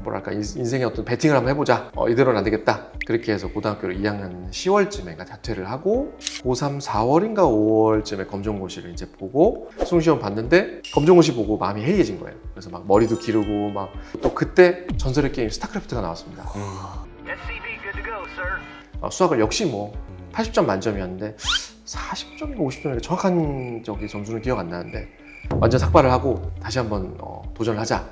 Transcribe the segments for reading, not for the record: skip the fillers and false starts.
뭐랄까 인생의 어떤 배팅을 한번 해보자. 이대로는 안 되겠다. 그렇게 해서 고등학교를 2학년 10월쯤에 자퇴를 하고 고3 4월인가 5월쯤에 검정고시를 이제 보고 수능시험 봤는데 검정고시 보고 마음이 해이해진 거예요. 그래서 막 머리도 기르고 막 또 그때 전설의 게임 스타크래프트가 나왔습니다. 수학을 역시 뭐 80점 만점이었는데 40점인가 50점인가 정확한 점수는 기억 안 나는데 완전 삭발을 하고 다시 한번 도전을 하자.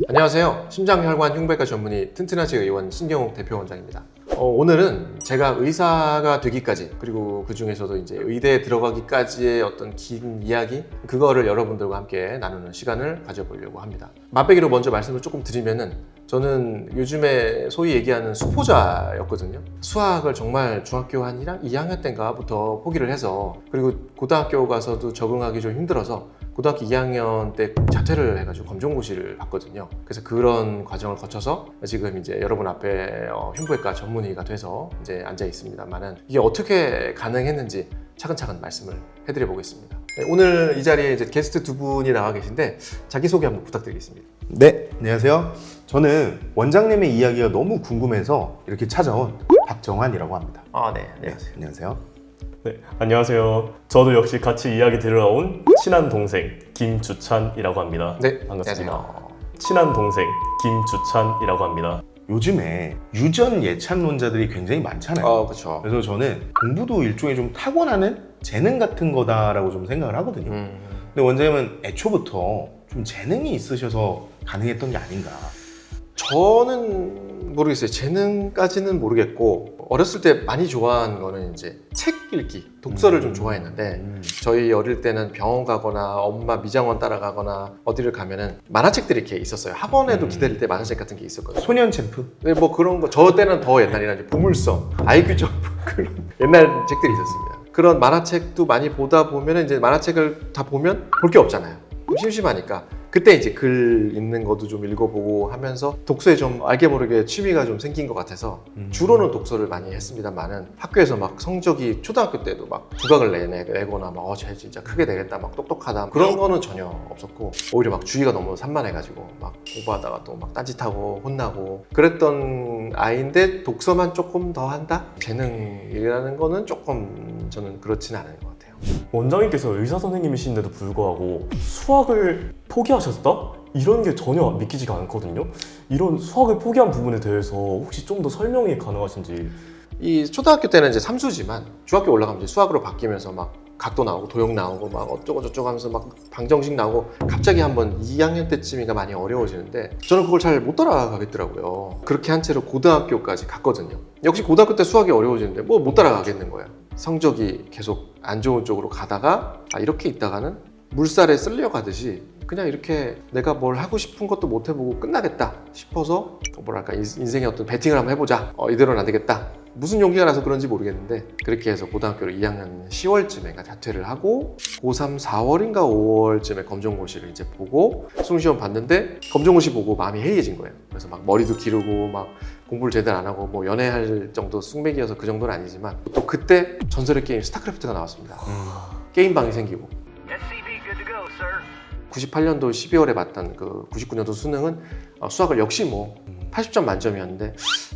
안녕하세요. 심장혈관 흉부외과 전문의 튼튼하지 의원 신경욱 대표원장입니다. 오늘은 제가 의사가 되기까지 그리고 그 중에서도 이제 의대에 들어가기까지의 어떤 긴 이야기 그거를 여러분들과 함께 나누는 시간을 가져보려고 합니다. 맛배기로 먼저 말씀을 조금 드리면은 저는 요즘에 소위 얘기하는 수포자였거든요. 수학을 정말 중학교 한 2학년 때인가부터 포기를 해서 그리고 고등학교 가서도 적응하기 좀 힘들어서 고등학교 2학년 때 자퇴를 해가지고 검정고시를 봤거든요. 그래서 그런 과정을 거쳐서 지금 이제 여러분 앞에 흉부외과 전문의가 돼서 이제 앉아 있습니다만은 이게 어떻게 가능했는지 차근차근 말씀을 해드려 보겠습니다. 네, 오늘 이 자리에 이제 게스트 두 분이 나와 계신데 자기소개 한번 부탁드리겠습니다. 네, 안녕하세요. 저는 원장님의 이야기가 너무 궁금해서 이렇게 찾아온 박정환이라고 합니다. 네, 안녕하세요. 네, 안녕하세요. 네, 안녕하세요. 저도 역시 같이 이야기 들으러 온 친한 동생 김주찬이라고 합니다. 네, 반갑습니다. 안녕하세요. 친한 동생 김주찬이라고 합니다. 요즘에 유전 예찬론자들이 굉장히 많잖아요. 그렇죠. 그래서 저는 공부도 일종의 좀 타고나는 재능 같은 거다라고 좀 생각을 하거든요. 근데 원장님은 애초부터 좀 재능이 있으셔서 가능했던 게 아닌가. 저는 모르겠어요. 재능까지는 모르겠고 어렸을 때 많이 좋아한 거는 이제 책 읽기, 독서를 좀 좋아했는데 저희 어릴 때는 병원 가거나 엄마 미장원 따라가거나 어디를 가면은 만화책들이 이렇게 있었어요. 학원에도 기다릴 때 만화책 같은 게 있었거든요. 소년 챔프? 근데 뭐 그런 거 저 때는 더 옛날이라 이제 보물섬, 아이큐 점프 그런 옛날 책들이 있었습니다. 그런 만화책도 많이 보다 보면 이제 만화책을 다 보면 볼 게 없잖아요. 좀 심심하니까 그때 이제 글 읽는 것도 좀 읽어보고 하면서 독서에 좀 알게 모르게 취미가 좀 생긴 것 같아서 주로는 독서를 많이 했습니다만은 학교에서 막 성적이 초등학교 때도 막 국악을 내거나 막 쟤 진짜 크게 되겠다 막 똑똑하다 그런 거는 전혀 없었고 오히려 막 주의가 너무 산만해가지고 막 공부하다가 또 막 딴짓하고 혼나고 그랬던 아이인데 독서만 조금 더 한다? 재능이라는 거는 조금 저는 그렇지는 않은 것 같아요. 원장님께서 의사 선생님이신데도 불구하고 수학을 포기하셨다? 이런 게 전혀 믿기지가 않거든요. 이런 수학을 포기한 부분에 대해서 혹시 좀 더 설명이 가능하신지. 이 초등학교 때는 이제 삼수지만 중학교 올라가면 이제 수학으로 바뀌면서 막 각도 나오고 도형 나오고 막 어쩌고 저쩌고 하면서 막 방정식 나오고 갑자기 한번 2학년 때쯤인가 많이 어려워지는데 저는 그걸 잘 못 따라가겠더라고요. 그렇게 한 채로 고등학교까지 갔거든요. 역시 고등학교 때 수학이 어려워지는데 뭐 못 따라가겠는 거야. 성적이 계속 안 좋은 쪽으로 가다가 이렇게 있다가는 물살에 쓸려가듯이 그냥 이렇게 내가 뭘 하고 싶은 것도 못 해보고 끝나겠다 싶어서 뭐랄까 인생의 어떤 배팅을 한번 해보자. 이대로는 안 되겠다. 무슨 용기가 나서 그런지 모르겠는데 그렇게 해서 고등학교를 2학년 10월쯤에 자퇴를 하고 고3 4월인가 5월쯤에 검정고시를 이제 보고 수능시험 봤는데 검정고시 보고 마음이 해이해진 거예요. 그래서 막 머리도 기르고 막 공부를 제대로 안 하고 뭐 연애할 정도 숙맥이어서 그 정도는 아니지만 또 그때 전설의 게임 스타크래프트가 나왔습니다. 게임방이 생기고 98년도 12월에 봤던 그 99년도 수능은 수학을 역시 뭐 80점 만점이었는데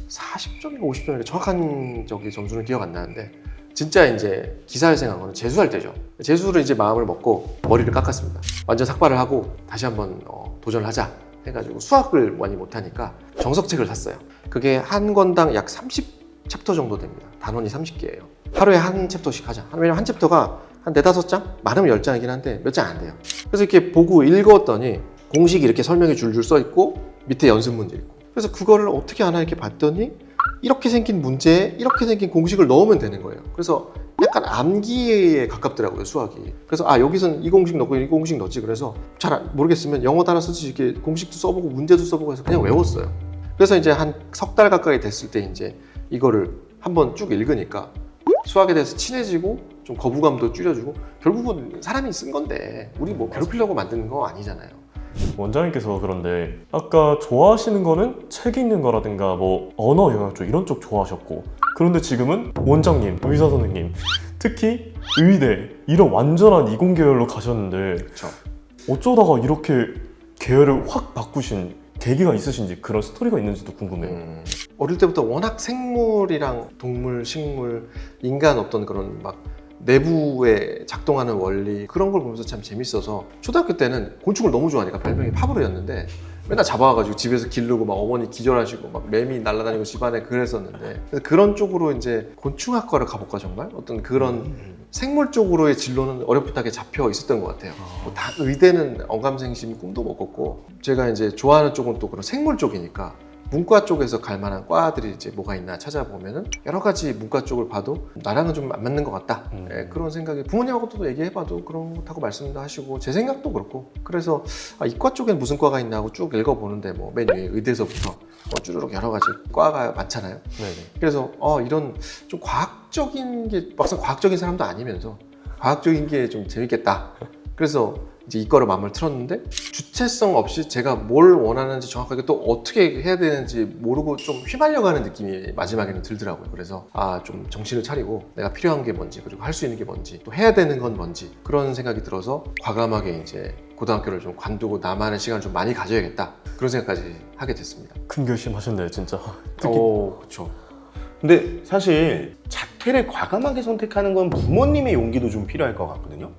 40점인가 50점인가 정확한 점수는 기억 안 나는데 진짜 이제 기사회생한 거는 재수할 때죠. 재수를 이제 마음을 먹고 머리를 깎았습니다. 완전 삭발을 하고 다시 한번 도전을 하자 해가지고 수학을 많이 못하니까 정석책을 샀어요. 그게 한 권당 약 30챕터 정도 됩니다. 단원이 30개예요. 하루에 한 챕터씩 하자. 왜냐면 한 챕터가 한 4-5장? 많으면 10장이긴 한데 몇 장 안 돼요. 그래서 이렇게 보고 읽었더니 공식이 이렇게 설명이 줄줄 써 있고 밑에 연습 문제 있고 그래서 그거를 어떻게 하나 이렇게 봤더니 이렇게 생긴 문제에 이렇게 생긴 공식을 넣으면 되는 거예요. 그래서 약간 암기에 가깝더라고요, 수학이. 그래서 여기서는 이 공식 넣고 이 공식 넣지. 그래서 잘 모르겠으면 영어 단어 쓰듯이 이렇게 공식도 써보고 문제도 써보고 해서 그냥 외웠어요. 그래서 이제 한 석 달 가까이 됐을 때 이제 이거를 한번 쭉 읽으니까 수학에 대해서 친해지고 좀 거부감도 줄여주고 결국은 사람이 쓴 건데 우리 뭐 괴롭히려고 만드는 거 아니잖아요. 원장님께서 그런데 아까 좋아하시는 거는 책 읽는 거라든가 뭐 언어 영역 쪽 이런 쪽 좋아하셨고 그런데 지금은 원장님, 의사 선생님 특히 의대 이런 완전한 이공 계열로 가셨는데 그렇죠. 어쩌다가 이렇게 계열을 확 바꾸신 계기가 있으신지 그런 스토리가 있는지도 궁금해요. 어릴 때부터 워낙 생물이랑 동물, 식물, 인간 어떤 그런 막 내부에 작동하는 원리 그런 걸 보면서 참 재밌어서 초등학교 때는 곤충을 너무 좋아하니까 별명이 파브로였는데 맨날 잡아와가지고 집에서 기르고 막 어머니 기절하시고 막 매미 날아다니고 집안에 그랬었는데 그래서 그런 쪽으로 이제 곤충학과를 가볼까 정말 어떤 그런 생물 쪽으로의 진로는 어렵게 잡혀 있었던 것 같아요. 뭐다 의대는 어감생심 꿈도 못 꿨고 제가 이제 좋아하는 쪽은 또 그런 생물 쪽이니까 문과 쪽에서 갈 만한 과들이 이제 뭐가 있나 찾아보면은 여러 가지 문과 쪽을 봐도 나랑은 좀 안 맞는 것 같다. 예, 그런 생각이 부모님하고도 얘기해봐도 그렇다고 말씀도 하시고 제 생각도 그렇고 그래서 이과 쪽엔 무슨 과가 있나 하고 쭉 읽어보는데 뭐 맨 위에 의대서부터 쭈르륵 여러 가지 과가 많잖아요. 네네. 그래서 이런 좀 과학적인 게 막상 과학적인 사람도 아니면서 과학적인 게 좀 재밌겠다. 그래서 이제 이과로 마음을 틀었는데 주체성 없이 제가 뭘 원하는지 정확하게 또 어떻게 해야 되는지 모르고 좀 휘말려가는 느낌이 마지막에는 들더라고요. 그래서 좀 정신을 차리고 내가 필요한 게 뭔지 그리고 할 수 있는 게 뭔지 또 해야 되는 건 뭔지 그런 생각이 들어서 과감하게 이제 고등학교를 좀 관두고 나만의 시간을 좀 많이 가져야겠다 그런 생각까지 하게 됐습니다. 큰 결심하셨네요, 진짜. 특히 그렇죠. 근데 사실 자퇴를 과감하게 선택하는 건 부모님의 용기도 좀 필요할 것 같거든요.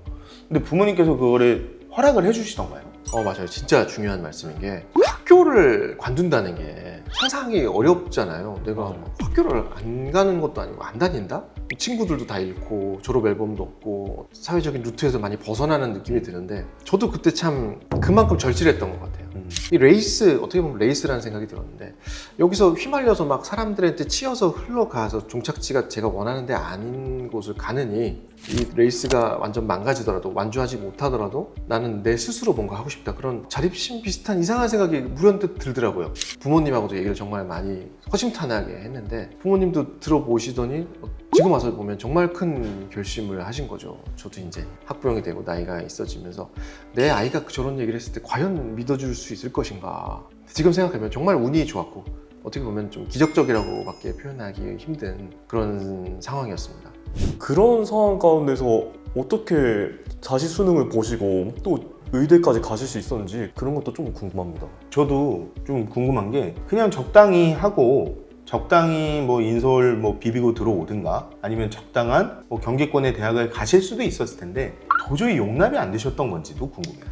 근데 부모님께서 그거를 허락을 해주시던가요? 맞아요. 진짜 중요한 말씀인 게 학교를 관둔다는 게 상상하기 어렵잖아요. 내가 맞아요. 학교를 안 가는 것도 아니고 안 다닌다? 친구들도 다 잃고 졸업 앨범도 없고 사회적인 루트에서 많이 벗어나는 느낌이 드는데 저도 그때 참 그만큼 절실했던 것 같아요. 이 레이스, 어떻게 보면 레이스라는 생각이 들었는데 여기서 휘말려서 막 사람들한테 치여서 흘러가서 종착지가 제가 원하는 데 아닌 곳을 가느니 이 레이스가 완전 망가지더라도 완주하지 못하더라도 나는 내 스스로 뭔가 하고 싶다 그런 자립심 비슷한 이상한 생각이 무언뜻 들더라고요. 부모님하고도 얘기를 정말 많이 허심탄회하게 했는데 부모님도 들어보시더니 지금 와서 보면 정말 큰 결심을 하신 거죠. 저도 이제 학부형이 되고 나이가 있어지면서 내 아이가 저런 얘기를 했을 때 과연 믿어줄 수 있을 것인가. 지금 생각하면 정말 운이 좋았고 어떻게 보면 좀 기적적이라고밖에 표현하기 힘든 그런 상황이었습니다. 그런 상황 가운데서 어떻게 다시 수능을 보시고 또 의대까지 가실 수 있었는지 그런 것도 좀 궁금합니다. 저도 좀 궁금한 게 그냥 적당히 하고 적당히 뭐 인서울 뭐 비비고 들어오든가 아니면 적당한 뭐 경기권의 대학을 가실 수도 있었을 텐데 도저히 용납이 안 되셨던 건지도 궁금해요.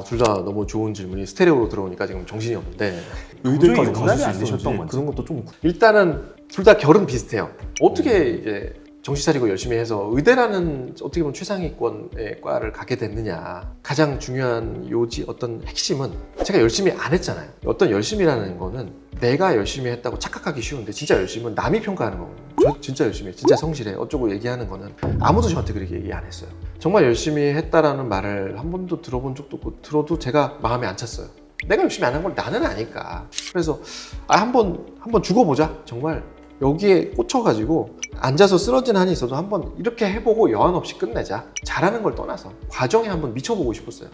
둘 다 너무 좋은 질문이 스테레오로 들어오니까 지금 정신이 없는데 의대까지 용납이 가실 수 안 있었는지 되셨던 건지. 그런 것도 좀 일단은 둘 다 결은 비슷해요. 어떻게 이제 정신 차리고 열심히 해서 의대라는 어떻게 보면 최상위권의 과를 가게 됐느냐. 가장 중요한 요지 어떤 핵심은 제가 열심히 안 했잖아요. 어떤 열심이라는 거는 내가 열심히 했다고 착각하기 쉬운데 진짜 열심은 남이 평가하는 거거든요. 저 진짜 열심히 해, 진짜 성실해 어쩌고 얘기하는 거는 아무도 저한테 그렇게 얘기 안 했어요. 정말 열심히 했다라는 말을 한 번도 들어본 적도 없고 들어도 제가 마음에 안 찼어요. 내가 열심히 안 한 걸 나는 아니까. 그래서 한번 죽어보자. 정말 여기에 꽂혀가지고 앉아서 쓰러진 한이 있어도 한번 이렇게 해보고 여한 없이 끝내자. 잘하는 걸 떠나서 과정에 한번 미쳐보고 싶었어요.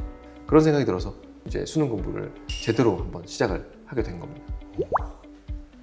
그런 생각이 들어서 이제 수능 공부를 제대로 한번 시작을 하게 된 겁니다.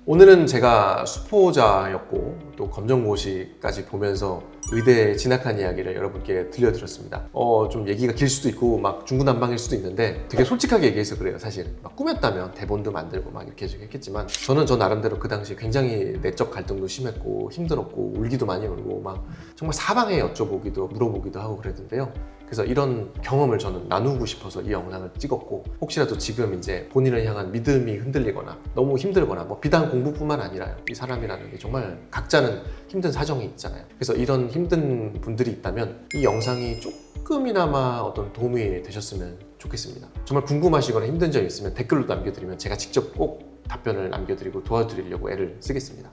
오늘은 제가 수포자였고 또 검정고시까지 보면서 의대에 진학한 이야기를 여러분께 들려드렸습니다. 좀 얘기가 길 수도 있고 막 중구난방일 수도 있는데 되게 솔직하게 얘기해서 그래요. 사실 막 꾸몄다면 대본도 만들고 막 이렇게 했겠지만 저는 저 나름대로 그 당시 굉장히 내적 갈등도 심했고 힘들었고 울기도 많이 울고 막 정말 사방에 여쭤보기도 물어보기도 하고 그랬는데요. 그래서 이런 경험을 저는 나누고 싶어서 이 영상을 찍었고 혹시라도 지금 이제 본인을 향한 믿음이 흔들리거나 너무 힘들거나 뭐 비단 공부뿐만 아니라요. 이 사람이라는 게 정말 각자는 힘든 사정이 있잖아요. 그래서 이런 힘든 분들이 있다면 이 영상이 조금이나마 어떤 도움이 되셨으면 좋겠습니다. 정말 궁금하시거나 힘든 점이 있으면 댓글로 남겨드리면 제가 직접 꼭 답변을 남겨드리고 도와드리려고 애를 쓰겠습니다.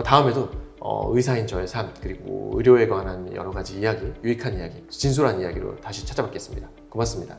다음에도 의사인 저의 삶 그리고 의료에 관한 여러 가지 이야기, 유익한 이야기, 진솔한 이야기로 다시 찾아뵙겠습니다. 고맙습니다.